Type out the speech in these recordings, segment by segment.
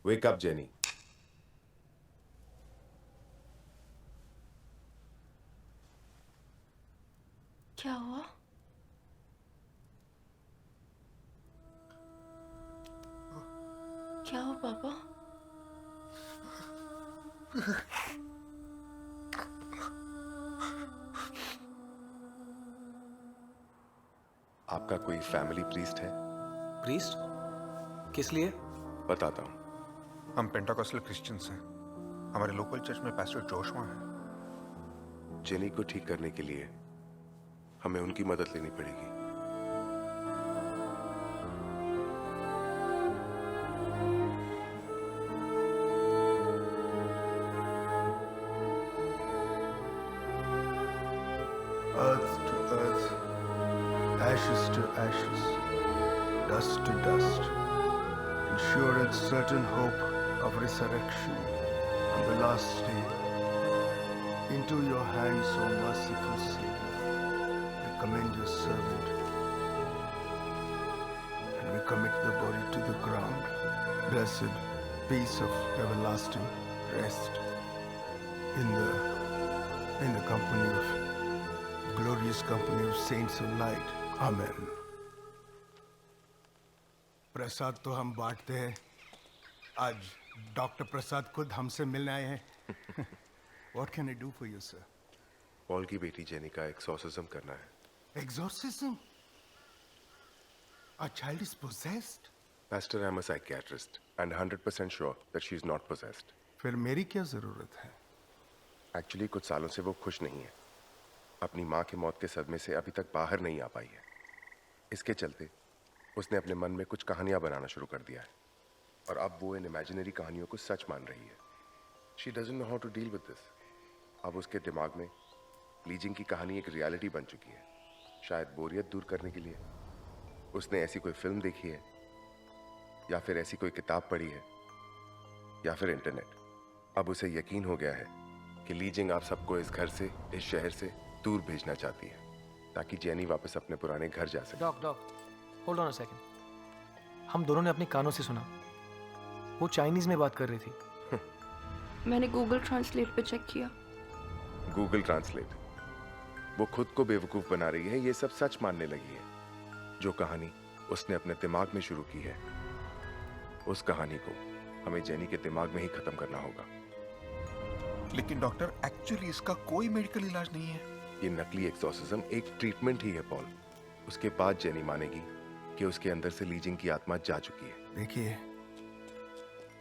Wake up jenny. क्या हुआ? क्या हुआ पापा? आपका कोई फैमिली प्रीस्ट है? प्रीस्ट? किस लिए? बताता हूँ। हम पेंटाकोस्टल क्रिश्चियंस हैं। हमारे लोकल चर्च में पास्टर जोशुआ हैं। जेनी को ठीक करने के लिए हमें उनकी मदद लेनी पड़ेगी। Earth to earth, ashes to ashes, dust to dust, ensuring certain hope of resurrection on the last day. Into your hands, O merciful Savior, we commend your servant, and we commit the body to the ground. Blessed peace of everlasting rest in the company of glorious company of saints of light. Amen. प्रसाद तो हम बांटते हैं। आज doctor प्रसाद खुद हमसे मिलने आए हैं। What can I do for you, sir? Paul की बेटी जेनी का एक्सॉर्सिज्म करना है। Exorcism? Our child is possessed? Pastor, I'm a psychiatrist and 100% sure that she is not possessed. फिर मेरी क्या जरूरत है? एक्चुअली कुछ सालों से वो खुश नहीं है। अपनी माँ की मौत के सदमे से अभी तक बाहर नहीं आ पाई है। इसके चलते उसने अपने मन में कुछ कहानियां बनाना शुरू कर दिया है और अब वो इन इमेजिनरी कहानियों को सच मान रही है। She doesn't know how to deal with this. अब उसके दिमाग में लीजिंग की कहानी एक रियलिटी बन चुकी है। शायद बोरियत दूर करने के लिए उसने ऐसी कोई फिल्म देखी है या फिर ऐसी कोई किताब पढ़ी है या फिर इंटरनेट। अब उसे यकीन हो गया है कि लीजिंग आप सबको इस घर से, इस शहर से दूर भेजना चाहती है ताकि जेनी वापस अपने पुराने घर जा सके। Doc hold on a second. हम दोनों ने अपने कानों से सुना, वो चाइनीज में बात कर रही थी। मैंने गूगल ट्रांसलेट पे चेक किया। Google translate? वो खुद को बेवकूफ बना रही है, ये सब सच मानने लगी है। जो कहानी उसने अपने दिमाग में शुरू की है, उस कहानी को हमें जेनी के दिमाग में ही खत्म करना होगा। लेकिन डॉक्टर, एक्चुअली इसका कोई मेडिकल इलाज नहीं है। ये नकली एक्सॉर्सिज्म एक ट्रीटमेंट ही है पॉल। उसके बाद जेनी मानेगी कि उसके अंदर से लीजिंग की आत्मा जा चुकी है। देखिए,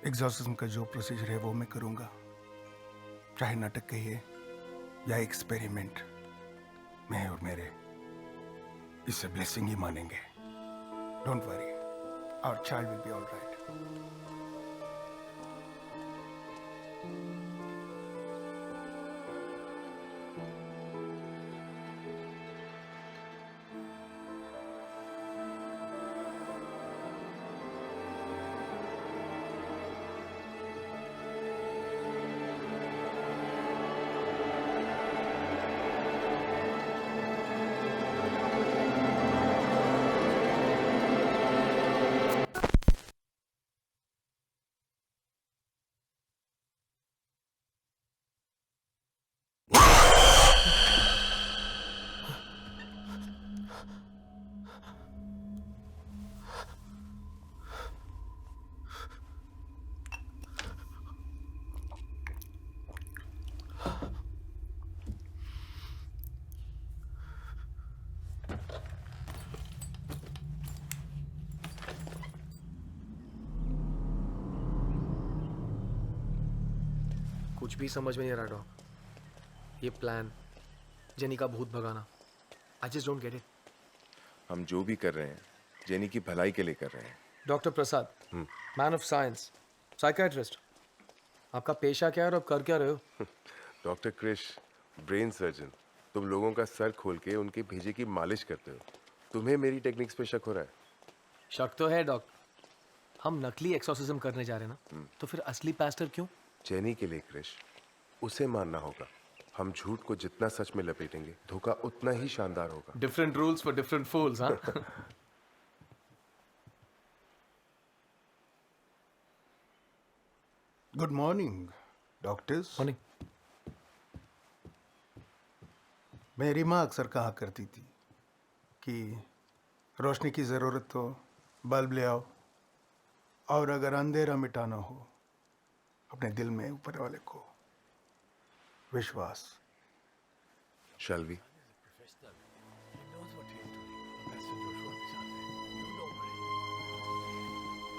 एग्जॉर्सिज्म का जो प्रोसीजर है वो मैं करूंगा, चाहे नाटक कहिए या एक्सपेरिमेंट। मैं और मेरे इसे ब्लेसिंग ही मानेंगे। Don't worry, our child will be alright. कुछ भी समझ में नहीं आ रहा डॉक। ये प्लान, जेनी का भूत भगाना, I just don't get it. हम जो भी कर रहे हैं जेनी की भलाई के लिए कर रहे हैं। Doctor Prasad, man of science, psychiatrist, आपका पेशा क्या है और आप कर क्या रहे हो? Doctor Krish, brain surgeon. तुम लोगों का सर खोल के उनके भेजे की मालिश करते हो। तुम्हें मेरी टेक्निक्स पे शक हो रहा है? शक तो है डॉक्टर। हम नकली एक्सॉर्सिज्म करने जा रहे हैं ना, तो फिर असली पास्टर क्यों? जेनी के लिए क्रिश, उसे मानना होगा। हम झूठ को जितना सच में लपेटेंगे, धोखा उतना ही शानदार होगा। डिफरेंट रूल्स फॉर डिफरेंट फूल्स, हाँ? Good morning doctors. मॉर्निंग। मेरी माँ अक्सर कहा करती थी कि रोशनी की ज़रूरत हो बल्ब ले आओ, और अगर अंधेरा मिटाना हो अपने दिल में ऊपर वाले को विश्वास। Shall we?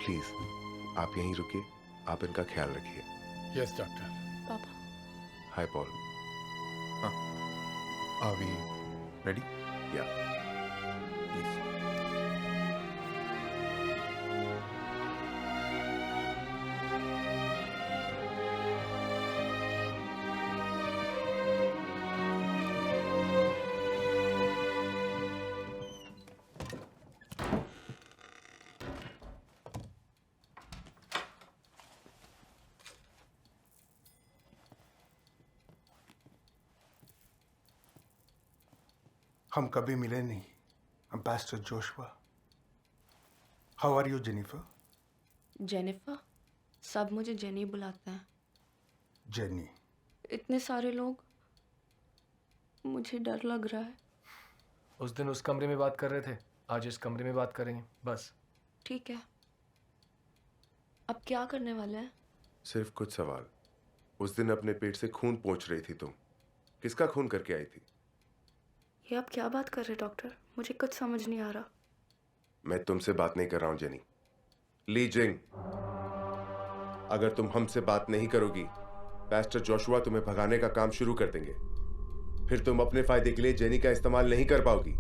प्लीज आप यहीं रुकिए, आप इनका ख्याल रखिए। Yes doctor. पापा, hi Paul. Are we ready? Yeah please. हम कभी मिले नहीं। Ambassador Joshua. How are you Jennifer? Jennifer? सब मुझे जेनी बुलाते हैं। जेनी। इतने सारे लोग, मुझे डर लग रहा है। उस दिन उस कमरे में बात कर रहे थे, आज इस कमरे में बात करेंगे, बस। ठीक है, अब क्या करने वाले हैं? सिर्फ कुछ सवाल। उस दिन अपने पेट से खून पोंछ रही थी तुम, किसका खून करके आई थी? ये आप क्या बात कर रहे हैं डॉक्टर? मुझे कुछ समझ नहीं आ रहा। मैं तुमसे बात नहीं कर रहा हूं जेनी। ली जिंग, अगर तुम हमसे बात नहीं करोगी, पास्टर जोशुआ तुम्हें भगाने का काम शुरू कर देंगे। फिर तुम अपने फायदे के लिए जेनी का इस्तेमाल नहीं कर पाओगी।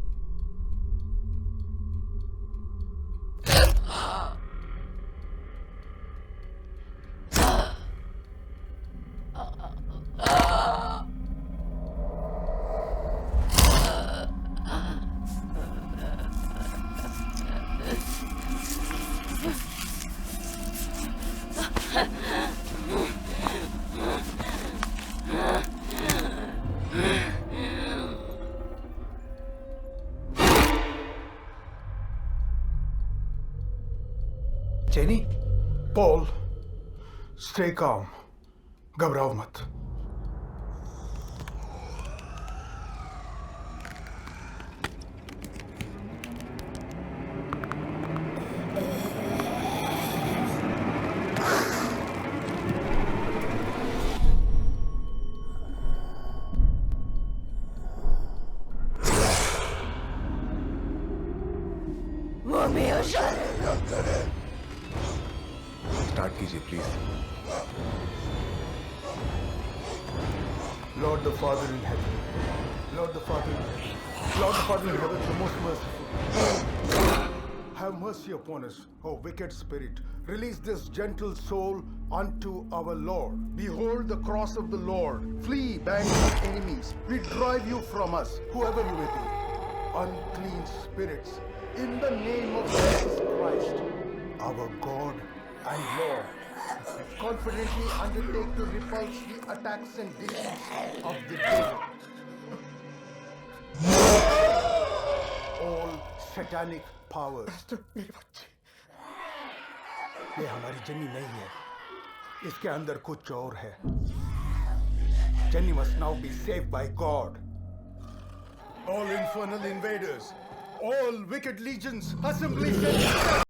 जेनी, पॉल, स्टे काम, घबराओ मत। स्टार्ट कीजिए please. Lord the Father in heaven, Lord the Father in heaven, Lord the Father in heaven, the most merciful. Have mercy upon us, O wicked spirit. Release this gentle soul unto our Lord. Behold the cross of the Lord. Flee, band of enemies. We drive you from us, whoever you may be. Unclean spirits, in the name of Jesus Christ, our God and Lord. Confidently undertake to repulse the attacks and deeds of the devil. All satanic powers. ये हमारी जन्नी नहीं है, इसके अंदर कुछ और है। Jenny must now be saved by God. All infernal invaders, all wicked legions, assemblies and